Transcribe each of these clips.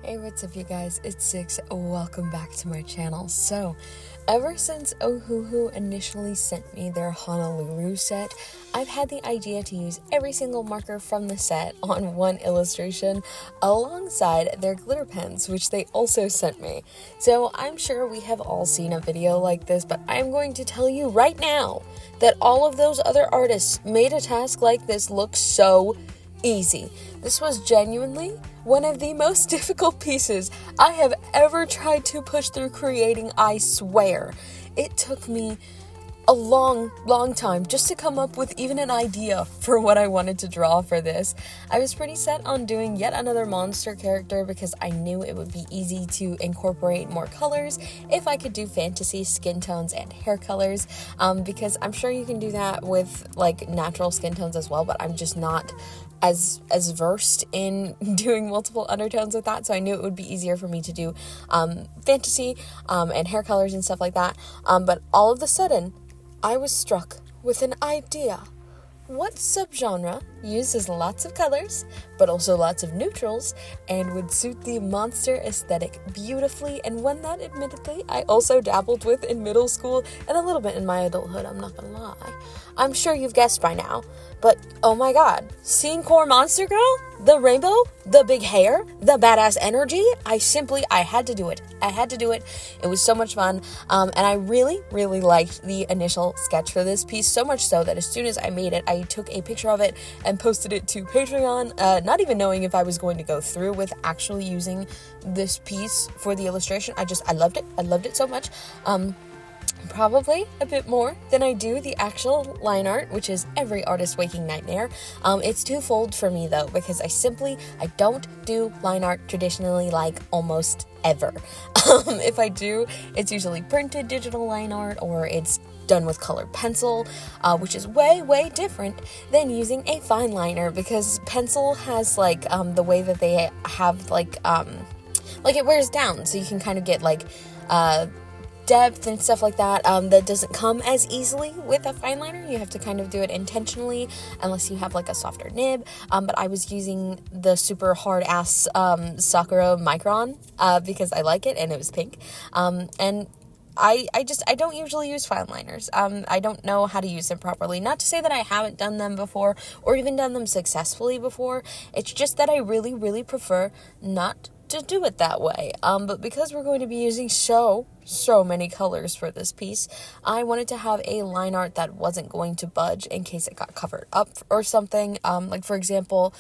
Hey, what's up you guys? It's Six. Welcome back to my channel. So, ever since Ohuhu initially sent me their Honolulu set, I've had the idea to use every single marker from the set on one illustration alongside their glitter pens, which they also sent me. So, I'm sure we have all seen a video like this, but I'm going to tell you right now that all of those other artists made a task like this look so easy. This was genuinely one of the most difficult pieces I have ever tried to push through creating, I swear. It took me a long time just to come up with even an idea for what I wanted to draw for this. I was pretty set on doing yet another monster character because I knew it would be easy to incorporate more colors if I could do fantasy skin tones and hair colors, because I'm sure you can do that with like natural skin tones as well, but I'm just not as versed in doing multiple undertones with that, so I knew it would be easier for me to do fantasy and hair colors and stuff like that, but all of a sudden I was struck with an idea. What subgenre uses lots of colors, but also lots of neutrals, and would suit the monster aesthetic beautifully, and one that, admittedly, I also dabbled with in middle school and a little bit in my adulthood, I'm not gonna lie. I'm sure you've guessed by now, but oh my god, Scenecore Monster Girl? The rainbow? The big hair? The badass energy? I had to do it. I had to do it. It was so much fun, and I really liked the initial sketch for this piece, so much so that as soon as I made it, I took a picture of it and posted it to Patreon, not even knowing if I was going to go through with actually using this piece for the illustration. I loved it. I loved it so much. Probably a bit more than I do the actual line art, which is every artist's waking nightmare. It's twofold for me though, because I don't do line art traditionally, like almost ever. If I do, it's usually printed digital line art, or it's done with colored pencil, which is way different than using a fine liner, because pencil has like the way that they have like it wears down, so you can kind of get like depth and stuff like that that doesn't come as easily with a fine liner. You have to kind of do it intentionally unless you have like a softer nib, but I was using the super hard ass Sakura Micron because I like it and it was pink, and I don't usually use fine liners. I don't know how to use them properly. Not to say that I haven't done them before or even done them successfully before. It's just that I really prefer not to do it that way. But because we're going to be using so many colors for this piece, I wanted to have a line art that wasn't going to budge in case it got covered up or something. Like for example,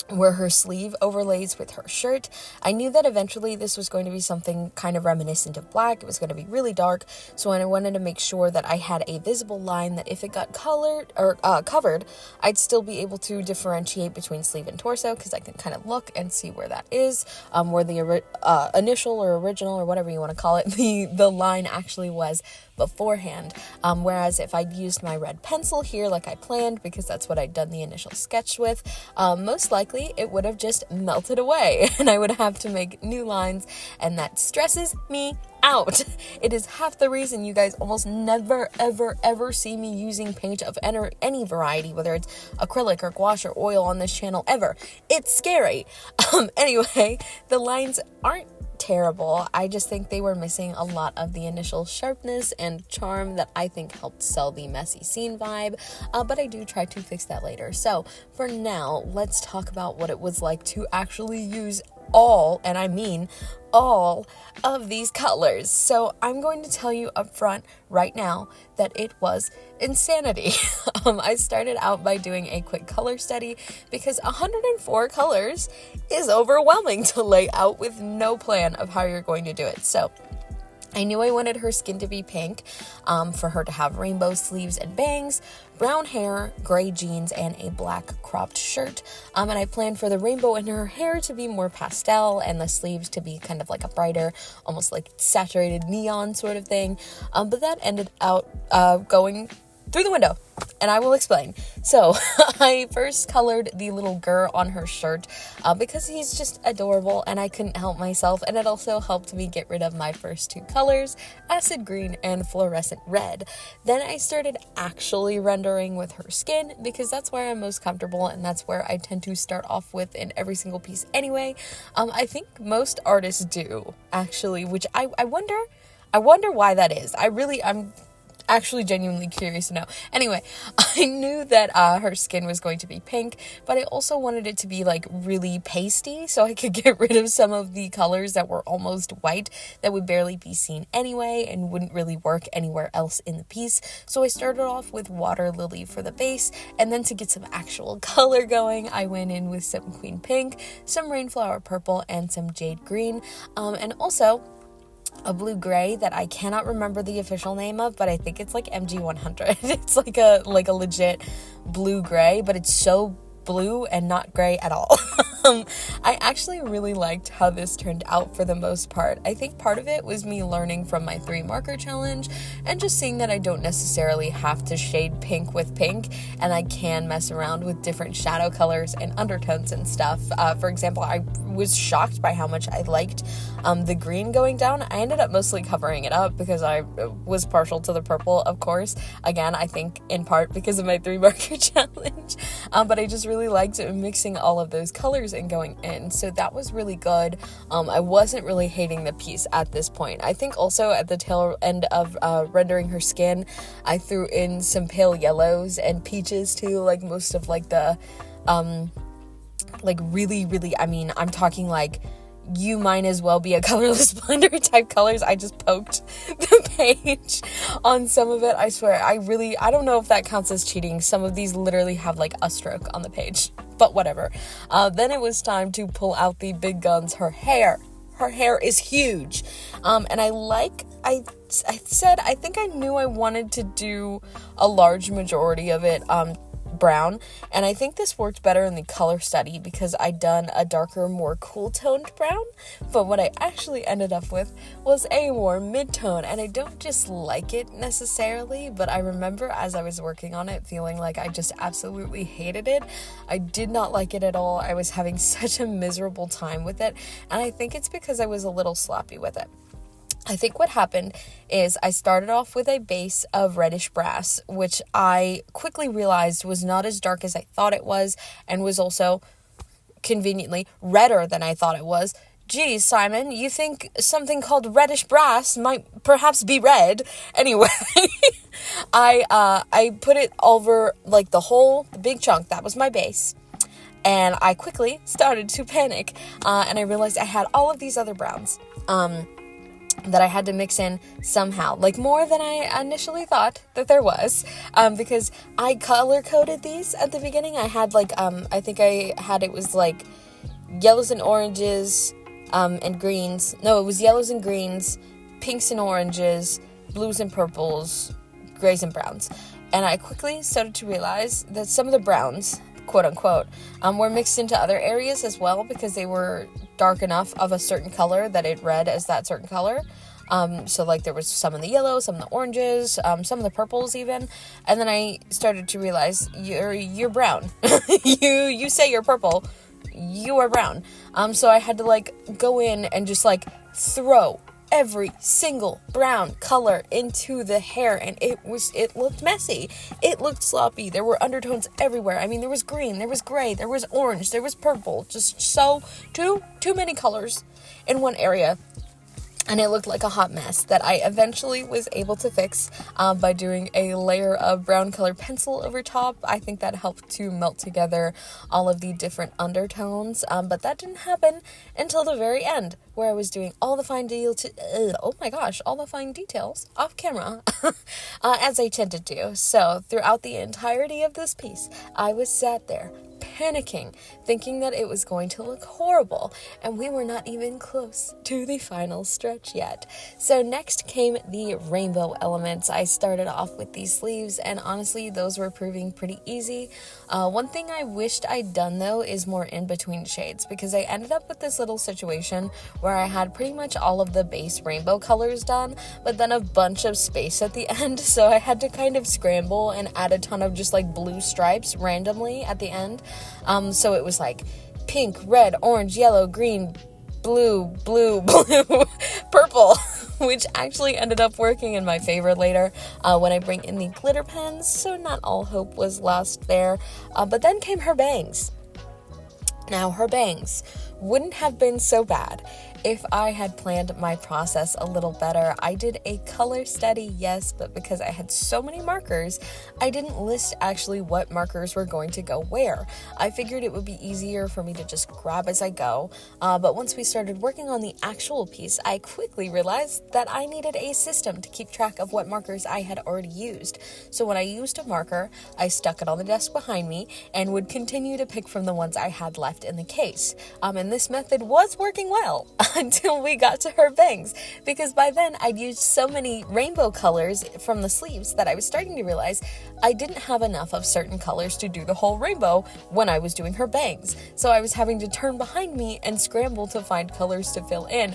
where her sleeve overlays with her shirt. I knew that eventually this was going to be something kind of reminiscent of black. It was going to be really dark, so I wanted to make sure that I had a visible line that if it got colored or covered, I'd still be able to differentiate between sleeve and torso, because I can kind of look and see where that is, where the initial or original or whatever you want to call it, the line actually was beforehand. Whereas if I'd used my red pencil here like I planned, because that's what I'd done the initial sketch with, most likely it would have just melted away and I would have to make new lines, and that stresses me out. It is half the reason you guys almost never ever see me using paint of any variety, whether it's acrylic or gouache or oil on this channel ever. It's scary. Anyway, the lines aren't terrible. I just think they were missing a lot of the initial sharpness and charm that I think helped sell the messy scene vibe, but I do try to fix that later. So for now, let's talk about what it was like to actually use all, and I mean all, of these colors. So I'm going to tell you up front right now that it was insanity. I started out by doing a quick color study because 104 colors is overwhelming to lay out with no plan of how you're going to do it. So I knew I wanted her skin to be pink, for her to have rainbow sleeves and bangs, brown hair, gray jeans, and a black cropped shirt. And I planned for the rainbow in her hair to be more pastel and the sleeves to be kind of like a brighter, almost like saturated neon sort of thing. But that ended out going through the window, and I will explain. So I first colored the little girl on her shirt because he's just adorable and I couldn't help myself, and it also helped me get rid of my first two colors, acid green and fluorescent red. Then I started actually rendering with her skin because that's where I'm most comfortable and that's where I tend to start off with in every single piece anyway. I think most artists do, actually, which I wonder why that is. I'm actually genuinely curious to know. Anyway, I knew that her skin was going to be pink, but I also wanted it to be like really pasty so I could get rid of some of the colors that were almost white that would barely be seen anyway and wouldn't really work anywhere else in the piece. So I started off with water lily for the base, and then to get some actual color going, I went in with some queen pink, some rainflower purple, and some jade green, and also a blue gray that I cannot remember the official name of, but I think it's like MG100. It's like a legit blue gray, but it's so blue and not gray at all. I actually really liked how this turned out for the most part. I think part of it was me learning from my 3 marker challenge and just seeing that I don't necessarily have to shade pink with pink, and I can mess around with different shadow colors and undertones and stuff. For example, I was shocked by how much I liked the green going down. I ended up mostly covering it up because I was partial to the purple, of course. Again, I think in part because of my 3 marker challenge, but I just really liked mixing all of those colors and going in, so that was really good. I wasn't really hating the piece at this point. I think also at the tail end of rendering her skin, I threw in some pale yellows and peaches too, like most of like the like really, I mean, I'm talking like you might as well be a colorless blender type colors. I just poked the page on some of it. I swear, I don't know if that counts as cheating. Some of these literally have like a stroke on the page, but whatever. Then it was time to pull out the big guns. Her hair is huge. And I said, I think I knew I wanted to do a large majority of it, brown, and I think this worked better in the color study because I'd done a darker, more cool toned brown, but what I actually ended up with was a more mid-tone, and I don't dislike it necessarily, but I remember as I was working on it feeling like I just absolutely hated it. I did not like it at all. I was having such a miserable time with it, and I think it's because I was a little sloppy with it. I think what happened is I started off with a base of reddish brass, which I quickly realized was not as dark as I thought it was, and was also conveniently redder than I thought it was. Geez, Simon, you think something called reddish brass might perhaps be red? Anyway, I put it over like the big chunk. That was my base. And I quickly started to panic, and I realized I had all of these other browns that I had to mix in somehow, like more than I initially thought that there was, because I color coded these at the beginning. I had like, I think it was like yellows and oranges, and greens. No, it was yellows and greens, pinks and oranges, blues and purples, grays and browns. And I quickly started to realize that some of the browns, quote unquote, were mixed into other areas as well because they were dark enough of a certain color that it read as that certain color. So like there was some in the yellow, some in the oranges, some of the purples even. And then I started to realize you're brown. you say you're purple, you are brown. So I had to like go in and just like throw every single brown color into the hair, and it looked messy. It looked sloppy. There were undertones everywhere. I mean, there was green, there was gray, there was orange, there was purple. Just too many colors in one area. And it looked like a hot mess that I eventually was able to fix by doing a layer of brown color pencil over top. I think that helped to melt together all of the different undertones, but that didn't happen until the very end, where I was doing all the fine details off camera, as I tend to do. So throughout the entirety of this piece, I was sat there panicking, thinking that it was going to look horrible, and we were not even close to the final stretch yet. So next came the rainbow elements. I started off with these sleeves, and honestly, those were proving pretty easy. One thing I wished I'd done, though, is more in-between shades, because I ended up with this little situation where I had pretty much all of the base rainbow colors done, but then a bunch of space at the end, so I had to kind of scramble and add a ton of just like blue stripes randomly at the end. So it was like pink, red, orange, yellow, green, blue, purple, which actually ended up working in my favor later when I bring in the glitter pens, so not all hope was lost there. But then came her bangs. Now, her bangs wouldn't have been so bad if I had planned my process a little better. I did a color study, yes, but because I had so many markers, I didn't list actually what markers were going to go where. I figured it would be easier for me to just grab as I go, but once we started working on the actual piece, I quickly realized that I needed a system to keep track of what markers I had already used. So when I used a marker, I stuck it on the desk behind me and would continue to pick from the ones I had left in the case. And this method was working well until we got to her bangs, because by then I'd used so many rainbow colors from the sleeves that I was starting to realize I didn't have enough of certain colors to do the whole rainbow when I was doing her bangs. So I was having to turn behind me and scramble to find colors to fill in.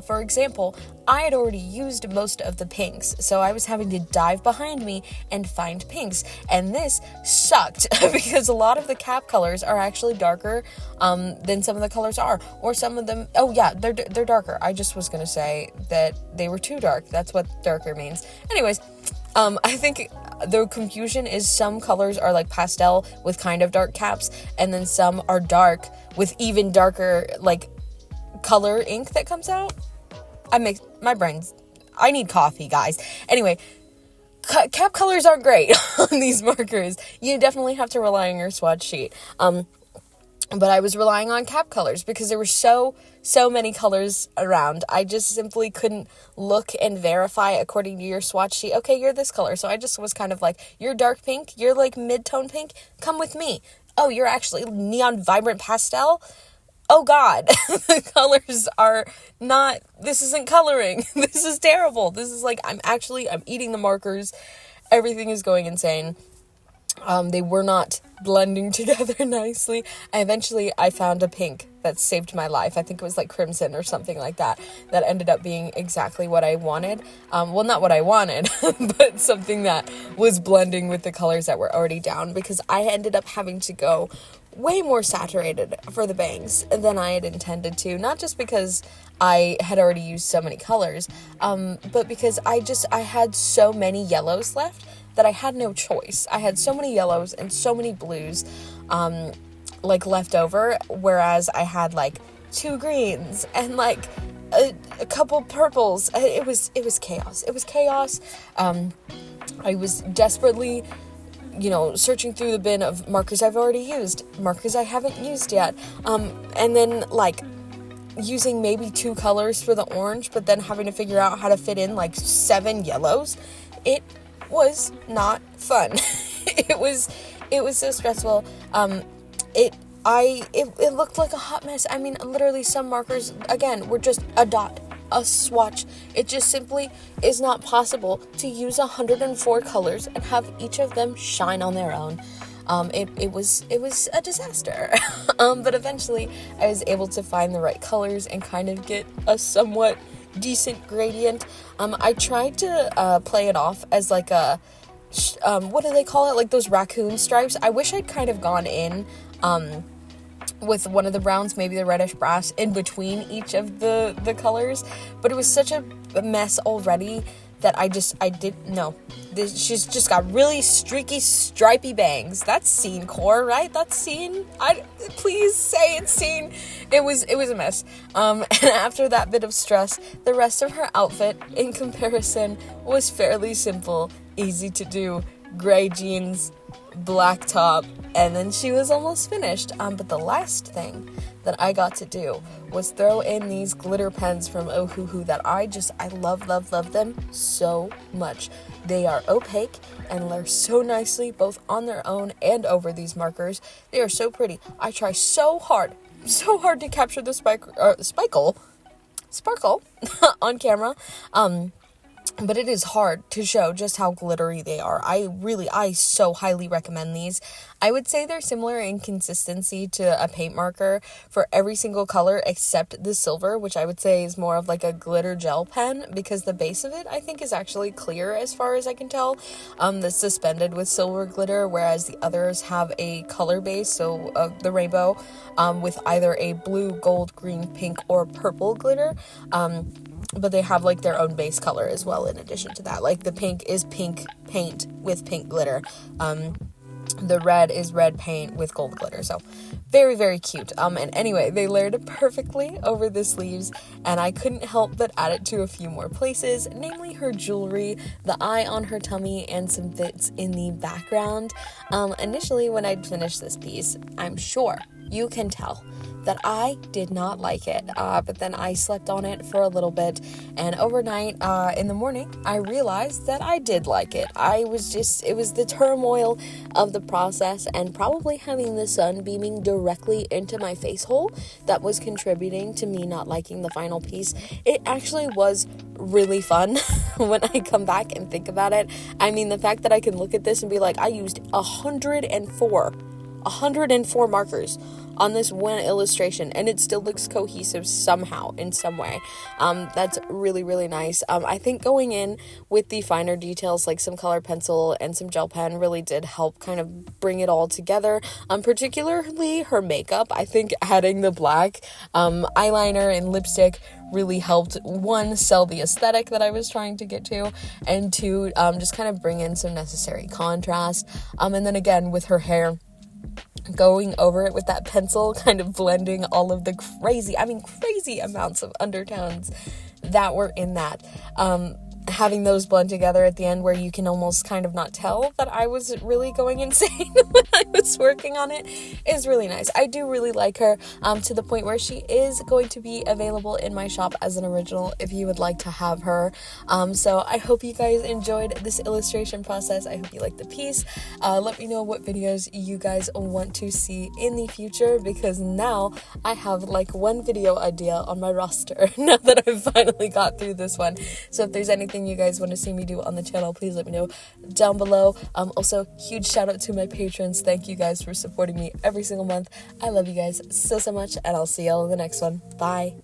For example, I had already used most of the pinks, so I was having to dive behind me and find pinks, and this sucked because a lot of the cap colors are actually darker than some of the colors are, or some of them, oh yeah, they're darker. I just was gonna say that they were too dark. That's what darker means. Anyways, I think the confusion is some colors are like pastel with kind of dark caps, and then some are dark with even darker like color ink that comes out. I need coffee, guys. Anyway, cap colors aren't great on these markers. You definitely have to rely on your swatch sheet. But I was relying on cap colors because there were so many colors around. I just simply couldn't look and verify according to your swatch sheet. Okay, you're this color. So I just was kind of like, you're dark pink, you're like mid-tone pink, come with me. Oh, you're actually neon vibrant pastel? Oh God, the colors are not, this isn't coloring. This is terrible. This is like, I'm eating the markers. Everything is going insane. They were not blending together nicely. I found a pink that saved my life. I think it was like crimson or something like that. That ended up being exactly what I wanted. Well, not what I wanted, but something that was blending with the colors that were already down, because I ended up having to go way more saturated for the bangs than I had intended to. Not just because I had already used so many colors, but because I had so many yellows left that I had no choice. I had so many yellows and so many blues, like left over, whereas I had like 2 greens and like a couple purples. It was chaos. It was chaos. I was desperately, searching through the bin of markers I've already used, markers I haven't used yet, and then like using maybe 2 colors for the orange, but then having to figure out how to fit in like 7 yellows. It was not fun. It was so stressful. It looked like a hot mess. I mean, literally some markers, again, were just a dot, a swatch. It just simply is not possible to use 104 colors and have each of them shine on their own. It was a disaster. But eventually I was able to find the right colors and kind of get a somewhat decent gradient. I tried to play it off as like a what do they call it, like those raccoon stripes. I wish I'd kind of gone in with one of the browns, maybe the reddish brass, in between each of the colors, but it was such a mess already that I didn't know. She's just got really streaky, stripy bangs. That's Scenecore, right? That's Scene. Please say it's Scene. It was a mess. And after that bit of stress, the rest of her outfit, in comparison, was fairly simple, easy to do. Gray jeans, black top, and then she was almost finished. But the last thing that I got to do was throw in these glitter pens from Ohuhu that I love them so much. They are opaque and layer so nicely both on their own and over these markers. They are so pretty. I try so hard to capture the sparkle on camera. But it is hard to show just how glittery they are. I so highly recommend these. I would say they're similar in consistency to a paint marker for every single color except the silver, which I would say is more of like a glitter gel pen, because the base of it I think is actually clear as far as I can tell. That's suspended with silver glitter, whereas the others have a color base, so the rainbow, with either a blue, gold, green, pink, or purple glitter. But they have like their own base color as well in addition to that. Like the pink is pink paint with pink glitter. The red is red paint with gold glitter. So very, very cute. And anyway, they layered it perfectly over the sleeves, and I couldn't help but add it to a few more places, namely her jewelry, the eye on her tummy, and some bits in the background. Initially, when I'd finished this piece, I'm sure you can tell that I did not like it, but then I slept on it for a little bit, and overnight, in the morning, I realized that I did like it. It was the turmoil of the process and probably having the sun beaming directly into my face hole that was contributing to me not liking the final piece. It actually was really fun when I come back and think about it. I mean, the fact that I can look at this and be like, I used 104 markers on this one illustration, and it still looks cohesive somehow, in some way. That's really, really nice. I think going in with the finer details, like some color pencil and some gel pen, really did help kind of bring it all together. Particularly her makeup. I think adding the black eyeliner and lipstick really helped, one, sell the aesthetic that I was trying to get to, and two, just kind of bring in some necessary contrast. And then again, with her hair, going over it with that pencil, kind of blending all of the crazy amounts of undertones that were in that. Having those blend together at the end where you can almost kind of not tell that I was really going insane when I was working on it is really nice. I do really like her, to the point where she is going to be available in my shop as an original if you would like to have her. So I hope you guys enjoyed this illustration process. I hope you liked the piece. Let me know what videos you guys want to see in the future, because now I have like one video idea on my roster now that I've finally got through this one. So if there's anything you guys want to see me do on the channel, please let me know down below. Also, huge shout out to my patrons. Thank you guys for supporting me every single month. I love you guys so much, and I'll see y'all in the next one. Bye.